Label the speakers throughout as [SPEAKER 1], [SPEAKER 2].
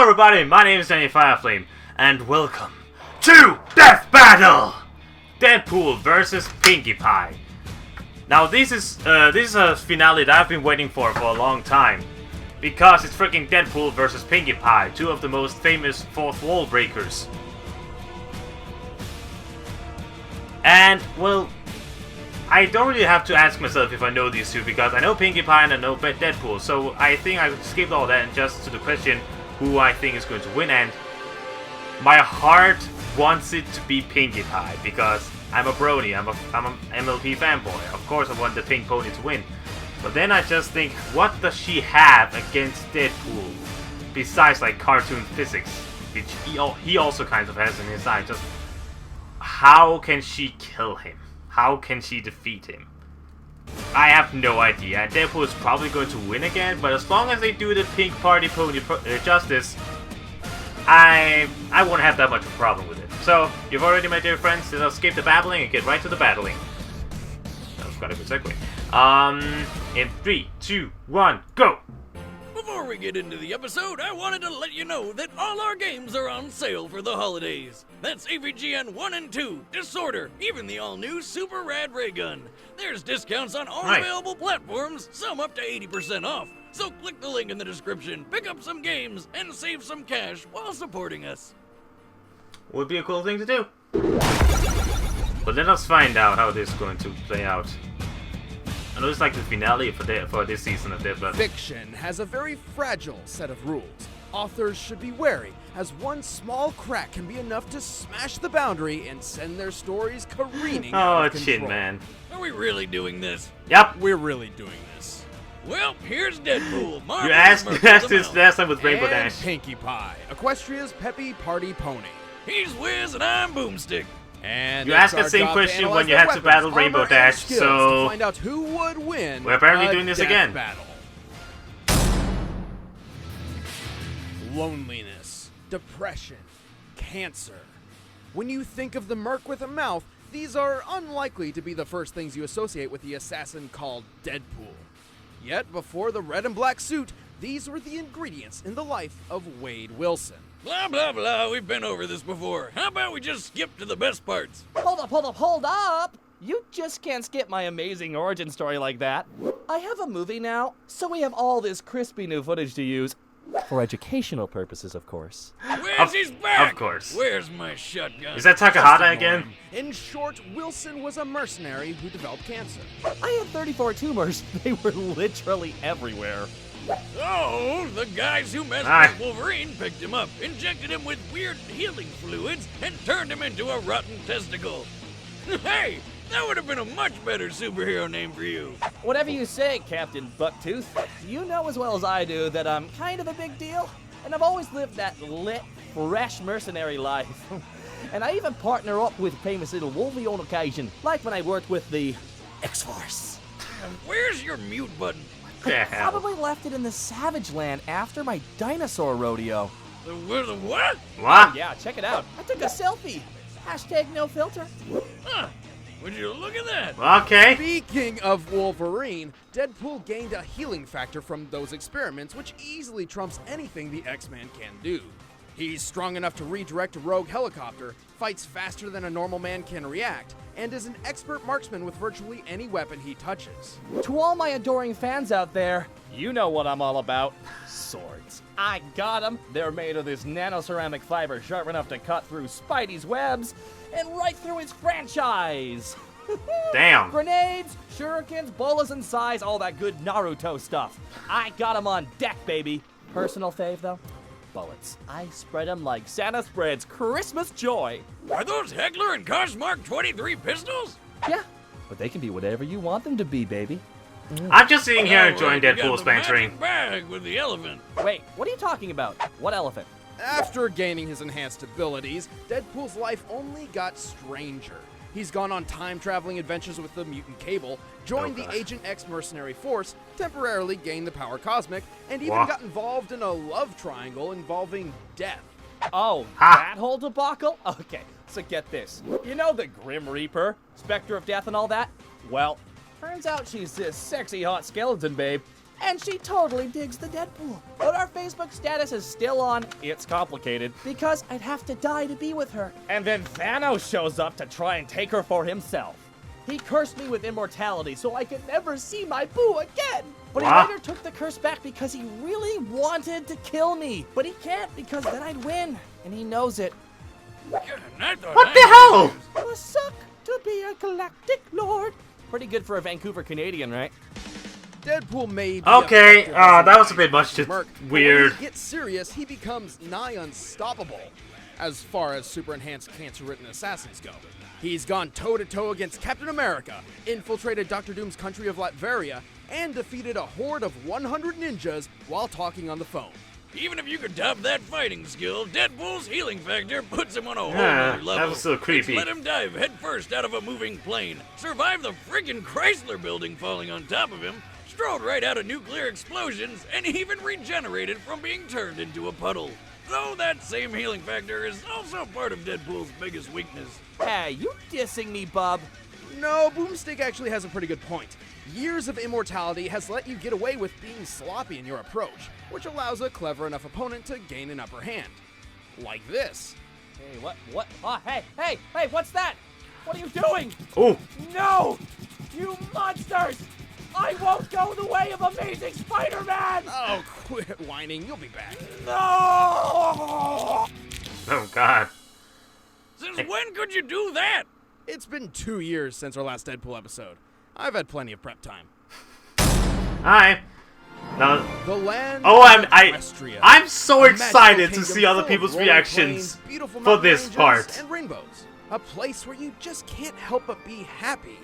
[SPEAKER 1] everybody, my name is JohnnyFerno, and welcome to Death Battle! Deadpool versus Pinkie Pie. Now this is a finale that I've been waiting for a long time. Because it's freaking Deadpool versus Pinkie Pie, two of the most famous fourth wall breakers. And, well, I don't really have to ask myself if I know these two, because I know Pinkie Pie and I know Deadpool, so I think I skipped all that and just to the question who I think is going to win, and my heart wants it to be Pinkie Pie, because I'm a brony, I'm an MLP fanboy. Of course I want the pink pony to win. But then I just think, what does she have against Deadpool? Besides like cartoon physics, which he also kind of has in his eye. Just how can she kill him? How can she defeat him? I have no idea. Deadpool is probably going to win again, but as long as they do the pink party pony justice, I won't have that much of a problem with it. So, you've already, my dear friends, then I'll skip the babbling and get right to the battling. That was quite a good segue. In 3, 2, 1, go!
[SPEAKER 2] Before we get into the episode, I wanted to let you know that all our games are on sale for the holidays. That's AVGN 1 and 2, Disorder, even the all-new Super Rad Ray Gun. There's discounts on all available platforms, some up to 80% off. So click the link in the description, pick up some games, and save some cash while supporting us.
[SPEAKER 1] Would be a cool thing to do. But let us find out how this is going to play out. I know it's like the finale for this season of Death Battle.
[SPEAKER 3] Fiction has a very fragile set of rules. Authors should be wary, as one small crack can be enough to smash the boundary and send their stories careening out of control.
[SPEAKER 1] Chin man.
[SPEAKER 2] Are we really doing this?
[SPEAKER 1] Yep.
[SPEAKER 3] We're really doing this.
[SPEAKER 2] Well, here's Deadpool.
[SPEAKER 1] You asked this last time with Rainbow Dash.
[SPEAKER 3] Pinkie Pie, Equestria's peppy party pony.
[SPEAKER 2] He's Wiz and I'm Boomstick.
[SPEAKER 3] And
[SPEAKER 1] you asked the same question when you had to battle Rainbow Dash, so
[SPEAKER 3] to find out who would win.
[SPEAKER 1] We're apparently doing this again.
[SPEAKER 3] Battle. Loneliness, depression, cancer. When you think of the merc with a mouth, these are unlikely to be the first things you associate with the assassin called Deadpool. Yet, before the red and black suit, these were the ingredients in the life of Wade Wilson.
[SPEAKER 2] Blah, blah, blah, we've been over this before. How about we just skip to the best parts?
[SPEAKER 4] Hold up! You just can't skip my amazing origin story like that. I have a movie now, so we have all this crispy new footage to use. For educational purposes, of course.
[SPEAKER 2] He's back!
[SPEAKER 1] Of course.
[SPEAKER 2] Where's my shotgun?
[SPEAKER 1] Is that Takahata again?
[SPEAKER 3] In short, Wilson was a mercenary who developed cancer.
[SPEAKER 4] I had 34 tumors. They were literally everywhere.
[SPEAKER 2] Oh, the guys who messed with Wolverine picked him up, injected him with weird healing fluids, and turned him into a rotten testicle. Hey, that would have been a much better superhero name for you.
[SPEAKER 4] Whatever you say, Captain Bucktooth. You know as well as I do that I'm kind of a big deal, and I've always lived that lit, fresh mercenary life. And I even partner up with famous little Wolvie on occasion, like when I worked with the X-Force.
[SPEAKER 2] Where's your mute button?
[SPEAKER 4] I probably left it in the Savage Land after my dinosaur rodeo.
[SPEAKER 2] The what?
[SPEAKER 1] What?
[SPEAKER 4] Yeah, check it out. I took a selfie. Hashtag no filter.
[SPEAKER 2] Huh. Would you look at that?
[SPEAKER 1] Okay.
[SPEAKER 3] Speaking of Wolverine, Deadpool gained a healing factor from those experiments, which easily trumps anything the X-Man can do. He's strong enough to redirect a rogue helicopter, fights faster than a normal man can react, and is an expert marksman with virtually any weapon he touches.
[SPEAKER 4] To all my adoring fans out there, you know what I'm all about. Swords. I got them. They're made of this nanoceramic fiber sharp enough to cut through Spidey's webs and right through his franchise.
[SPEAKER 1] Damn.
[SPEAKER 4] Grenades, shurikens, bolas and sais, all that good Naruto stuff. I got them on deck, baby. Personal fave, though? Bullets. I spread them like Santa spreads Christmas joy.
[SPEAKER 2] Are those Heckler and Koch Mark 23 pistols?
[SPEAKER 4] Yeah, but they can be whatever you want them to be, baby.
[SPEAKER 1] I'm just sitting here enjoying Deadpool's bantering.
[SPEAKER 2] Bag with the elephant.
[SPEAKER 4] Wait, what are you talking about? What elephant?
[SPEAKER 3] After gaining his enhanced abilities, Deadpool's life only got stranger. He's gone on time-traveling adventures with the mutant Cable, joined the Agent X mercenary force, temporarily gained the power Cosmic, and even got involved in a love triangle involving death.
[SPEAKER 4] Oh, that whole debacle? Okay, so get this. You know the Grim Reaper, Spectre of Death and all that? Well, turns out she's this sexy hot skeleton babe, And she totally digs the Deadpool. But our Facebook status is still on It's Complicated because I'd have to die to be with her. And then Thanos shows up to try and take her for himself. He cursed me with immortality so I could never see my boo again. But he later took the curse back because he really wanted to kill me. But he can't because then I'd win. And he knows it.
[SPEAKER 1] What the hell?
[SPEAKER 4] Must suck to be a galactic lord. Pretty good for a Vancouver Canadian, right?
[SPEAKER 3] Deadpool may be
[SPEAKER 1] Okay, that was a bit much. Just
[SPEAKER 3] Merc,
[SPEAKER 1] weird.
[SPEAKER 3] When he gets serious, he becomes nigh unstoppable, as far as super enhanced cancer-ridden assassins go. He's gone toe-to-toe against Captain America, infiltrated Dr. Doom's country of Latveria, and defeated a horde of 100 ninjas while talking on the phone.
[SPEAKER 2] Even if you could top that fighting skill, Deadpool's healing factor puts him on a whole
[SPEAKER 1] Yeah,
[SPEAKER 2] other level.
[SPEAKER 1] that was so creepy.
[SPEAKER 2] Let him dive headfirst out of a moving plane, survive the friggin' Chrysler building falling on top of him, strolled right out of nuclear explosions, and even regenerated from being turned into a puddle. Though that same healing factor is also part of Deadpool's biggest weakness.
[SPEAKER 4] Hey, you dissing me, bub?
[SPEAKER 3] No, Boomstick actually has a pretty good point. Years of immortality has let you get away with being sloppy in your approach, which allows a clever enough opponent to gain an upper hand. Like this.
[SPEAKER 4] Hey, what? Oh, hey, what's that? What are you doing?
[SPEAKER 1] Oh,
[SPEAKER 4] No! You monsters! I won't go the way of Amazing Spider-Man!
[SPEAKER 3] Oh, quit whining, you'll be back.
[SPEAKER 4] No!
[SPEAKER 1] oh God.
[SPEAKER 2] Since when could you do that?
[SPEAKER 3] It's been 2 years since our last Deadpool episode. I've had plenty of prep time.
[SPEAKER 1] Hi. Now,
[SPEAKER 3] The land
[SPEAKER 1] oh,
[SPEAKER 3] of Equestria,
[SPEAKER 1] I'm so
[SPEAKER 3] a
[SPEAKER 1] excited
[SPEAKER 3] magical
[SPEAKER 1] to see
[SPEAKER 3] kingdom
[SPEAKER 1] other
[SPEAKER 3] full of
[SPEAKER 1] people's
[SPEAKER 3] rolling
[SPEAKER 1] reactions
[SPEAKER 3] plains, beautiful
[SPEAKER 1] for
[SPEAKER 3] mountain
[SPEAKER 1] this
[SPEAKER 3] ranges,
[SPEAKER 1] part.
[SPEAKER 3] and rainbows. A place where you just can't help but be happy.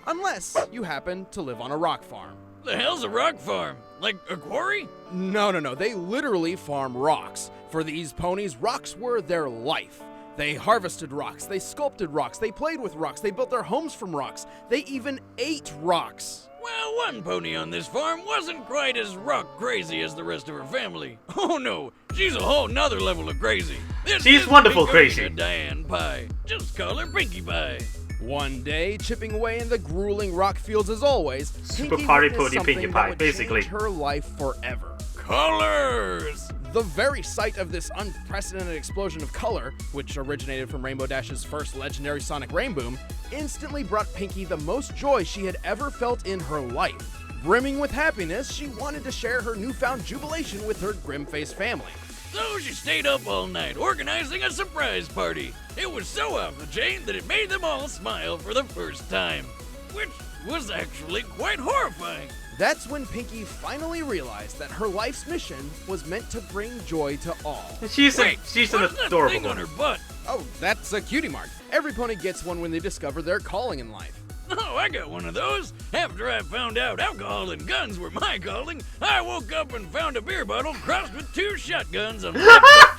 [SPEAKER 3] Unless you happen to live on a rock farm.
[SPEAKER 2] The hell's a rock farm? Like a quarry?
[SPEAKER 3] No, they literally farm rocks. For these ponies, rocks were their life. They harvested rocks, they sculpted rocks, they played with rocks, they built their homes from rocks, they even ate rocks.
[SPEAKER 2] Well, one pony on this farm wasn't quite as rock crazy as the rest of her family. Oh no, she's a whole nother level of crazy. This
[SPEAKER 1] She's
[SPEAKER 2] is
[SPEAKER 1] wonderful
[SPEAKER 2] Pinkie
[SPEAKER 1] crazy.
[SPEAKER 2] Diane Pie. Just call her Pinkie Pie.
[SPEAKER 3] One day, chipping away in the grueling rock fields as always,
[SPEAKER 1] Super
[SPEAKER 3] Pinkie
[SPEAKER 1] party
[SPEAKER 3] witnessed
[SPEAKER 1] pony
[SPEAKER 3] something
[SPEAKER 1] Pinkie
[SPEAKER 3] that
[SPEAKER 1] Pie,
[SPEAKER 3] would
[SPEAKER 1] basically.
[SPEAKER 3] change her life forever.
[SPEAKER 2] Colors!
[SPEAKER 3] The very sight of this unprecedented explosion of color, which originated from Rainbow Dash's first legendary sonic rainboom, instantly brought Pinkie the most joy she had ever felt in her life. Brimming with happiness, she wanted to share her newfound jubilation with her grim-faced family.
[SPEAKER 2] So she stayed up all night organizing a surprise party. It was so off the chain that it made them all smile for the first time, which was actually quite horrifying.
[SPEAKER 3] That's when Pinkie finally realized that her life's mission was meant to bring joy to all.
[SPEAKER 1] She's
[SPEAKER 2] Wait,
[SPEAKER 1] an
[SPEAKER 2] what's that
[SPEAKER 1] adorable
[SPEAKER 2] thing on
[SPEAKER 1] one.
[SPEAKER 2] her butt?
[SPEAKER 3] Oh, that's a cutie mark. Every pony gets one when they discover their calling in life.
[SPEAKER 2] Oh, I got one of those. After I found out alcohol and guns were my calling, I woke up and found a beer bottle crossed with 2 shotguns on my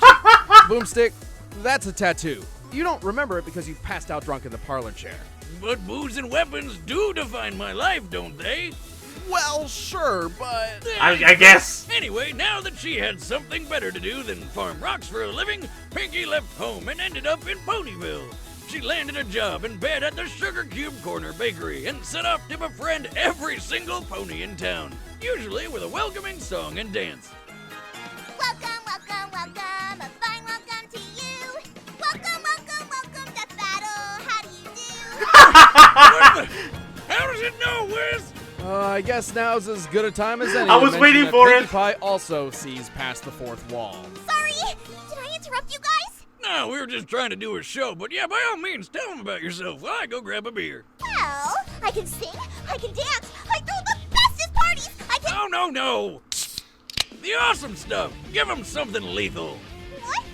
[SPEAKER 2] butt cheek.
[SPEAKER 3] Boomstick, that's a tattoo. You don't remember it because you passed out drunk in the parlor chair.
[SPEAKER 2] But booze and weapons do define my life, don't they?
[SPEAKER 3] Well, sure, but...
[SPEAKER 1] I guess.
[SPEAKER 2] Anyway, now that she had something better to do than farm rocks for a living, Pinkie left home and ended up in Ponyville. She landed a job in bed at the Sugar Cube Corner Bakery and set off to befriend every single pony in town, usually with a welcoming song and dance.
[SPEAKER 5] Welcome, welcome, welcome, a fine welcome to you. Welcome, welcome, welcome, DEATHBATTLE. How do you do?
[SPEAKER 2] How does it know, Wiz?
[SPEAKER 3] I guess now's as good a time as any.
[SPEAKER 1] I
[SPEAKER 3] to
[SPEAKER 1] was
[SPEAKER 3] mention
[SPEAKER 1] waiting
[SPEAKER 3] that
[SPEAKER 1] for
[SPEAKER 3] Pinkie
[SPEAKER 1] it.
[SPEAKER 3] Pie also sees past the fourth wall.
[SPEAKER 5] Sorry, did I interrupt you guys?
[SPEAKER 2] No, we were just trying to do a show, but yeah, by all means, tell them about yourself while I go grab a beer.
[SPEAKER 5] Well, I can sing, I can dance, I throw the bestest parties, I can...
[SPEAKER 2] No. The awesome stuff. Give them something lethal.
[SPEAKER 5] What?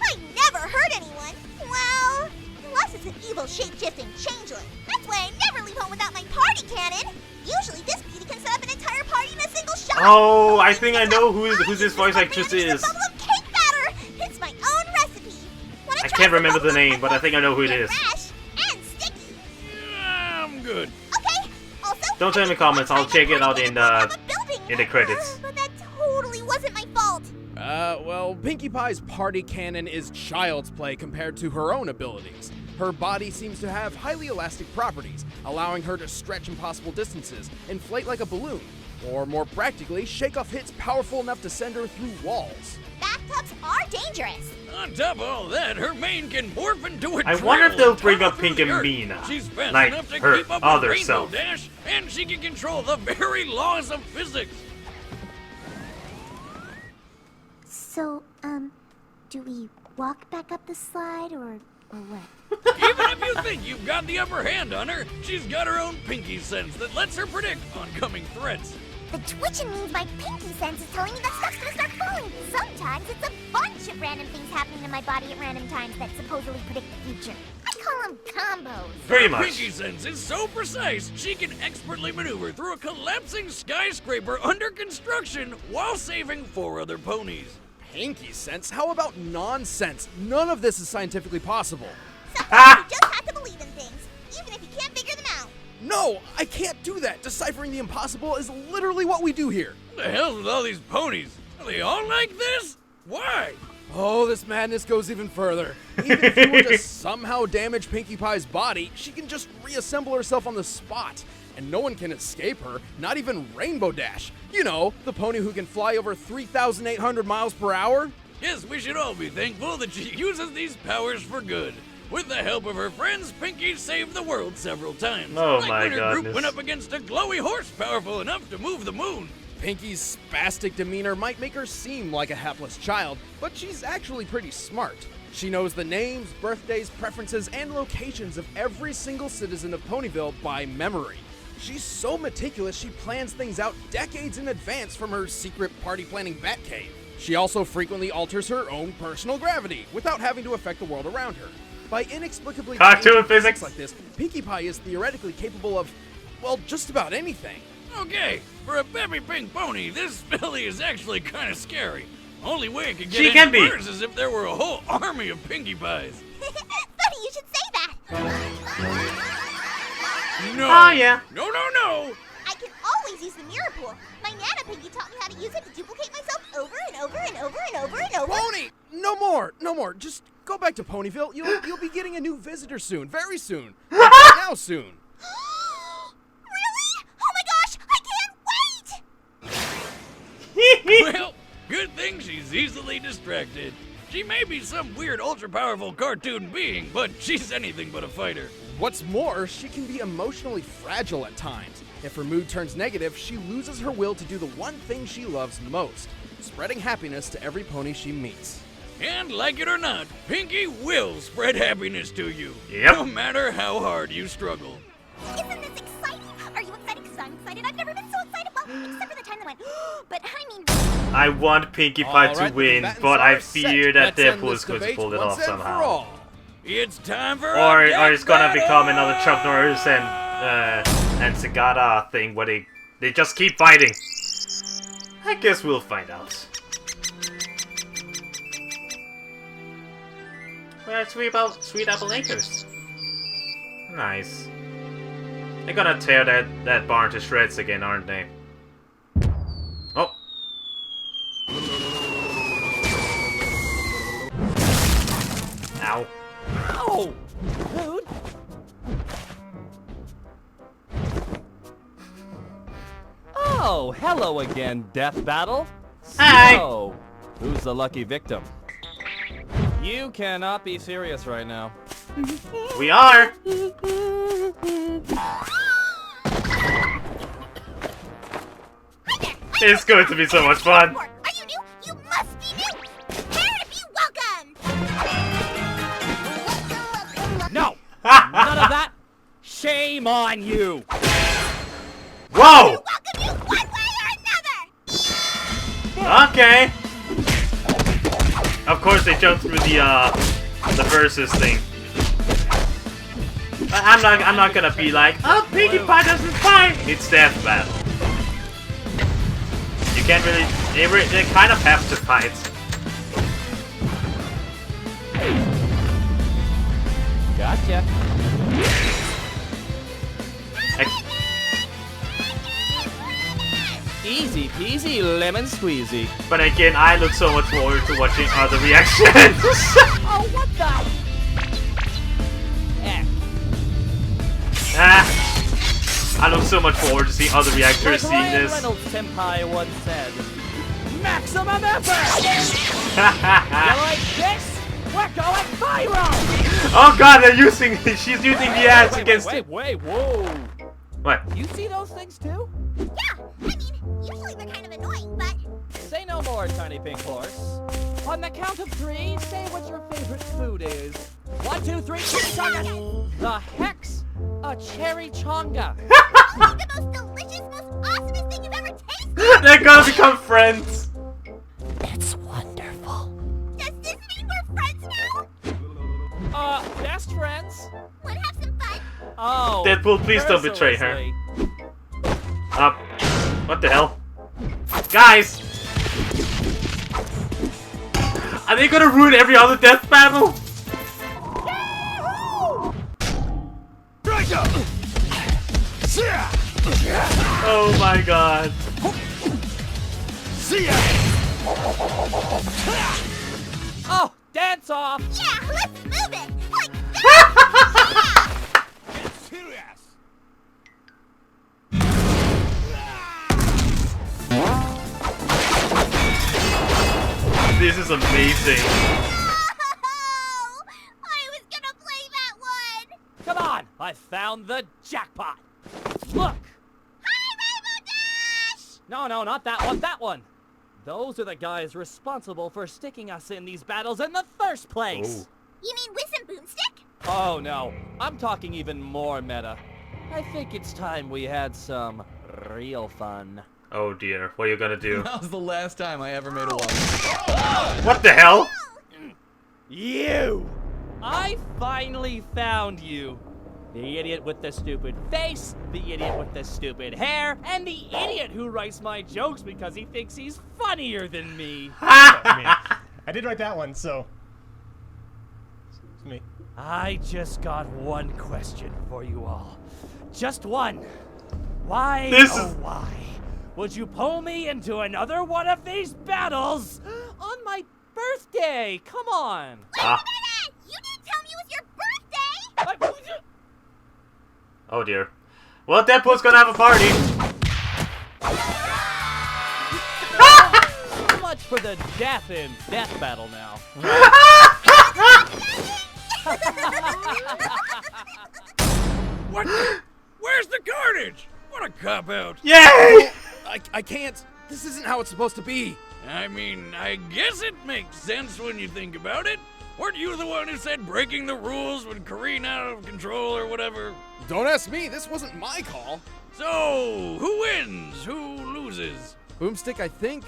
[SPEAKER 5] I never hurt anyone. Well, unless it's an evil shape-shifting changeling. That's why I never leave home without my party cannon. Usually this beauty can set up an entire party in a single shot.
[SPEAKER 1] Oh, I think I know who this voice actress is.
[SPEAKER 5] A bubble of cake batter. It's my own recipe. When
[SPEAKER 1] I
[SPEAKER 5] try
[SPEAKER 1] can't
[SPEAKER 5] the
[SPEAKER 1] remember the
[SPEAKER 5] bubbles,
[SPEAKER 1] name, but I think I know who it
[SPEAKER 5] get
[SPEAKER 1] is.
[SPEAKER 5] rash and sticky.
[SPEAKER 2] I'm good.
[SPEAKER 5] Okay. Also,
[SPEAKER 1] Don't tell me in the comments, I'll check it out in the credits.
[SPEAKER 5] But that totally wasn't my fault.
[SPEAKER 3] Well, Pinkie Pie's party cannon is child's play compared to her own abilities. Her body seems to have highly elastic properties, allowing her to stretch impossible distances, inflate like a balloon, Or more practically, Shake-Off hits powerful enough to send her through walls.
[SPEAKER 5] Bathtubs are dangerous.
[SPEAKER 2] On top of all that, her mane can morph into a
[SPEAKER 1] I wonder if they'll bring up
[SPEAKER 2] Pink
[SPEAKER 1] Pink and Mina,
[SPEAKER 2] She's fast
[SPEAKER 1] like
[SPEAKER 2] enough to
[SPEAKER 1] her
[SPEAKER 2] keep up
[SPEAKER 1] other
[SPEAKER 2] with Rainbow
[SPEAKER 1] self.
[SPEAKER 2] Dash, and she can control the very laws of physics.
[SPEAKER 5] So, do we walk back up the slide or what?
[SPEAKER 2] Even if you think you've got the upper hand on her, she's got her own Pinkie sense that lets her predict oncoming threats.
[SPEAKER 5] The twitching means my Pinkie sense is telling me that stuff's gonna start falling. Sometimes it's a bunch of random things happening in my body at random times that supposedly predict the future. I call them combos.
[SPEAKER 1] Pretty
[SPEAKER 2] Her
[SPEAKER 1] much.
[SPEAKER 2] Pinkie sense is so precise, she can expertly maneuver through a collapsing skyscraper under construction while saving 4 other ponies.
[SPEAKER 3] Pinkie sense? How about nonsense? None of this is scientifically possible.
[SPEAKER 5] Sometimes you just have to believe in things, even if you can't figure them out.
[SPEAKER 3] No, I can't do that. Deciphering the impossible is literally what we do here.
[SPEAKER 2] What the hell's with all these ponies? Are they all like this? Why?
[SPEAKER 3] Oh, this madness goes even further. Even if you were to somehow damage Pinkie Pie's body, she can just reassemble herself on the spot. And no one can escape her, not even Rainbow Dash. You know, the pony who can fly over 3,800 miles per hour.
[SPEAKER 2] Yes, we should all be thankful that she uses these powers for good. With the help of her friends, Pinkie saved the world several times.
[SPEAKER 1] Oh
[SPEAKER 2] like
[SPEAKER 1] my
[SPEAKER 2] when her group
[SPEAKER 1] goodness.
[SPEAKER 2] went up against a glowy horse powerful enough to move the moon.
[SPEAKER 3] Pinkie's spastic demeanor might make her seem like a hapless child, but she's actually pretty smart. She knows the names, birthdays, preferences, and locations of every single citizen of Ponyville by memory. She's so meticulous she plans things out decades in advance from her secret party-planning Batcave. She also frequently alters her own personal gravity without having to affect the world around her. By inexplicably
[SPEAKER 1] Cartoon
[SPEAKER 3] changing
[SPEAKER 1] physics.
[SPEAKER 3] like this, Pinkie Pie is theoretically capable of, well, just about anything.
[SPEAKER 2] Okay, for a peppy pink pony, this filly is actually kind of scary. Only way it could get
[SPEAKER 1] She
[SPEAKER 2] any
[SPEAKER 1] can be.
[SPEAKER 2] worse is if there were a whole army of Pinkie Pies.
[SPEAKER 5] Funny you should say that.
[SPEAKER 2] No.
[SPEAKER 1] Oh, yeah.
[SPEAKER 2] No.
[SPEAKER 5] I can always use the mirror pool. My Nana Pinkie taught me how to use it to duplicate myself over and over and over and over and over.
[SPEAKER 3] Pony! No more. Just go back to Ponyville. You'll be getting a new visitor soon. Very soon. Like now soon.
[SPEAKER 5] Really? Oh my gosh, I can't wait!
[SPEAKER 2] Well, good thing she's easily distracted. She may be some weird ultra-powerful cartoon being, but she's anything but a fighter.
[SPEAKER 3] What's more, she can be emotionally fragile at times. If her mood turns negative, she loses her will to do the one thing she loves most, spreading happiness to every pony she meets.
[SPEAKER 2] And like it or not, Pinkie will spread happiness to you.
[SPEAKER 1] Yep.
[SPEAKER 2] No matter how hard you struggle.
[SPEAKER 5] Isn't this exciting? Are you excited? Because I'm excited. I've never been so excited. Well, except for the time that went, but I mean...
[SPEAKER 1] I want Pinkie Pie
[SPEAKER 3] All
[SPEAKER 1] to
[SPEAKER 3] right, the
[SPEAKER 1] win,
[SPEAKER 3] combatants
[SPEAKER 1] but I
[SPEAKER 3] are set.
[SPEAKER 1] fear that
[SPEAKER 3] Let's end
[SPEAKER 1] Deadpool
[SPEAKER 3] this
[SPEAKER 1] is going to
[SPEAKER 3] debate
[SPEAKER 1] pull it
[SPEAKER 3] once
[SPEAKER 1] off
[SPEAKER 3] and for
[SPEAKER 1] somehow.
[SPEAKER 3] all.
[SPEAKER 2] It's time for
[SPEAKER 1] Or
[SPEAKER 2] a
[SPEAKER 1] it's gonna
[SPEAKER 2] death
[SPEAKER 1] become
[SPEAKER 2] battle!
[SPEAKER 1] another Chuck Norris and Segata thing where they just keep fighting. I guess we'll find out. Where are Sweet Apple Acres? Nice. They're gonna tear that barn to shreds again, aren't they? Oh. Ow.
[SPEAKER 4] Ow! Dude! Oh, hello again, Death Battle.
[SPEAKER 1] Hi.
[SPEAKER 4] So, who's the lucky victim? You cannot be serious right now.
[SPEAKER 1] We are! It's going to be so much fun!
[SPEAKER 5] Are you new? You must be new! Prepare to be welcomed!
[SPEAKER 4] No! None of that! Shame on you!
[SPEAKER 1] Whoa!
[SPEAKER 5] Welcome you one way or another!
[SPEAKER 1] Okay! Of course they jumped through the versus thing. I'm not gonna be like, oh, Pinkie Pie doesn't fight! It's Death Battle. You can't really, they kind of have to fight.
[SPEAKER 4] Gotcha. Easy peasy lemon squeezy.
[SPEAKER 1] But again, I look so much forward to watching other reactions.
[SPEAKER 4] Oh, what the? Eh.
[SPEAKER 1] Ah. I look so much forward to seeing other reactors
[SPEAKER 4] Like
[SPEAKER 1] seeing
[SPEAKER 4] Ryan
[SPEAKER 1] this.
[SPEAKER 4] Reynolds Senpai once said, maximum effort! You like this? We're going viral!
[SPEAKER 1] Oh god, she's using the ads against
[SPEAKER 4] Wait, whoa!
[SPEAKER 1] What?
[SPEAKER 4] You see those things too?
[SPEAKER 5] Yeah, I mean, usually they're kind of annoying, but
[SPEAKER 4] Say no more, tiny pink horse. On the count of 3, say what your favorite food is. 1, 2, 3, chimichanga! The heck's a cherry chonga.
[SPEAKER 5] the most delicious, most awesomest thing you've ever tasted!
[SPEAKER 1] They're gonna become friends.
[SPEAKER 4] It's wonderful.
[SPEAKER 5] Does this mean we're friends now?
[SPEAKER 4] Best friends?
[SPEAKER 5] Wanna have some fun?
[SPEAKER 4] Oh.
[SPEAKER 1] Deadpool, please don't betray her.
[SPEAKER 4] mercilessly.
[SPEAKER 1] What the hell? Guys! Are they gonna ruin every other death battle? Oh my god.
[SPEAKER 4] Oh, dance off!
[SPEAKER 5] Yeah, let's move it! Like that!
[SPEAKER 1] This is amazing.
[SPEAKER 5] Oh, I was gonna play that one!
[SPEAKER 4] Come on, I found the jackpot. Look!
[SPEAKER 5] Hi, Rainbow Dash!
[SPEAKER 4] No, not that one. Those are the guys responsible for sticking us in these battles in the first place.
[SPEAKER 5] You mean Whiz and Boomstick?
[SPEAKER 4] Oh no, I'm talking even more meta. I think it's time we had some real fun.
[SPEAKER 1] Oh dear, what are you gonna do?
[SPEAKER 6] That was the last time I ever made a wall.
[SPEAKER 1] What the hell?
[SPEAKER 4] You! I finally found you. The idiot with the stupid face, the idiot with the stupid hair, and the idiot who writes my jokes because he thinks he's funnier than me.
[SPEAKER 7] I mean, I did write that one, so it's me.
[SPEAKER 4] I just got one question for you all. Just one. Why, why would you pull me into another one of these battles on my birthday? Come on.
[SPEAKER 5] Wait a minute! You didn't tell me it was your birthday!
[SPEAKER 1] Oh dear. Well, Deadpool's gonna have a party.
[SPEAKER 4] So much for the death in Death Battle now.
[SPEAKER 2] What? Where's the carnage? What a cop-out.
[SPEAKER 1] Yay!
[SPEAKER 3] I can't. This isn't how it's supposed to be.
[SPEAKER 2] I mean, I guess it makes sense when you think about it. Weren't you the one who said breaking the rules would careen out of control or whatever?
[SPEAKER 3] Don't ask me. This wasn't my call.
[SPEAKER 2] So, who wins? Who loses?
[SPEAKER 3] Boomstick, I think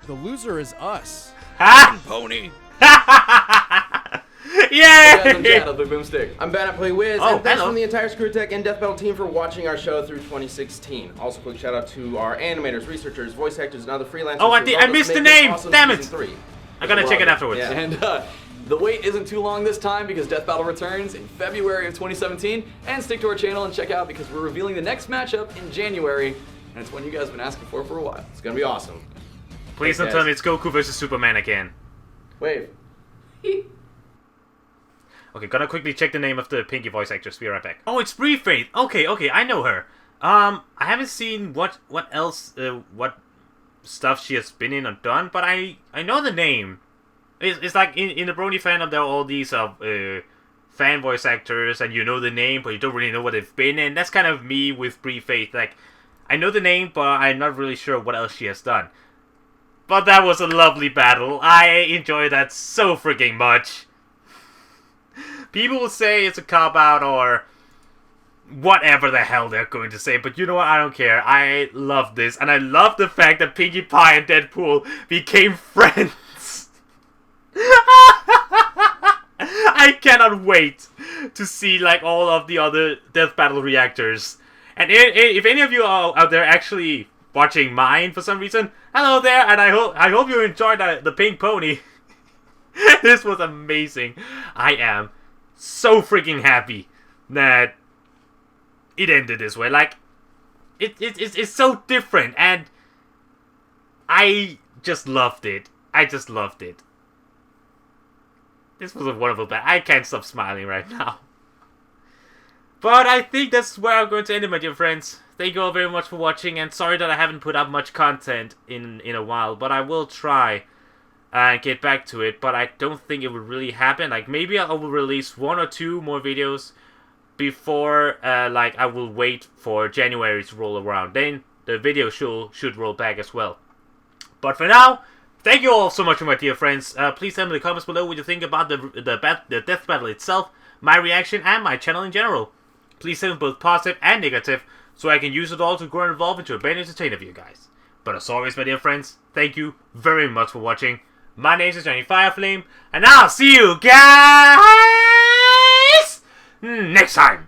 [SPEAKER 3] the loser is us.
[SPEAKER 1] Ha!
[SPEAKER 2] Pony?
[SPEAKER 6] Hey guys, I'm
[SPEAKER 1] Yay!
[SPEAKER 6] Chad, the Boomstick. I'm Ben at Play Wiz,
[SPEAKER 1] Oh,
[SPEAKER 6] and thanks
[SPEAKER 1] hello.
[SPEAKER 6] from the entire Screw Tech and Death Battle team for watching our show through 2016. Also, quick shout out to our animators, researchers, voice actors, and other freelancers.
[SPEAKER 1] Oh, I
[SPEAKER 6] who
[SPEAKER 1] did-
[SPEAKER 6] helped
[SPEAKER 1] I
[SPEAKER 6] us
[SPEAKER 1] missed the
[SPEAKER 6] make this
[SPEAKER 1] name.
[SPEAKER 6] awesome
[SPEAKER 1] Damn it.
[SPEAKER 6] season 3.
[SPEAKER 1] I gotta check it afterwards.
[SPEAKER 6] Yeah. And the wait isn't too long this time because Death Battle returns in February of 2017. And stick to our channel and check out because we're revealing the next matchup in January, and it's one you guys have been asking for a while. It's gonna be awesome.
[SPEAKER 1] Please
[SPEAKER 6] Hey,
[SPEAKER 1] don't tell
[SPEAKER 6] guys.
[SPEAKER 1] me it's Goku versus Superman again.
[SPEAKER 6] Wave.
[SPEAKER 1] Okay, gonna quickly check the name of the Pinkie voice actress. Be right back. Oh, it's Bree Faith. Okay, I know her. I haven't seen what else, what stuff she has been in or done, but I know the name. It's like in the Brony fandom, there are all these fan voice actors, and you know the name, but you don't really know what they've been in. That's kind of me with Bree Faith. Like, I know the name, but I'm not really sure what else she has done. But that was a lovely battle. I enjoyed that so freaking much. People will say it's a cop-out or whatever the hell they're going to say, but you know what? I don't care. I love this, and I love the fact that Pinkie Pie and Deadpool became friends. I cannot wait to see like all of the other Death Battle reactors. And if any of you are out there actually watching mine for some reason, hello there, and I hope you enjoyed the pink pony. This was amazing. I am so freaking happy that it ended this way. Like, it's so different, and I just loved it. I just loved it. This was a wonderful battle. I can't stop smiling right now. But I think that's where I'm going to end it, my dear friends. Thank you all very much for watching, and sorry that I haven't put up much content in a while, but I will try and get back to it, but I don't think it will really happen. Like, maybe I will release 1 or 2 more videos before, like, I will wait for January to roll around. Then the video should roll back as well. But for now, thank you all so much, my dear friends. Please tell me in the comments below what you think about the death battle itself, my reaction, and my channel in general. Please send both positive and negative, so I can use it all to grow and evolve into a better entertainer for you guys. But as always, my dear friends, thank you very much for watching. My name is JohnnyFerno, and I'll see you guys next time.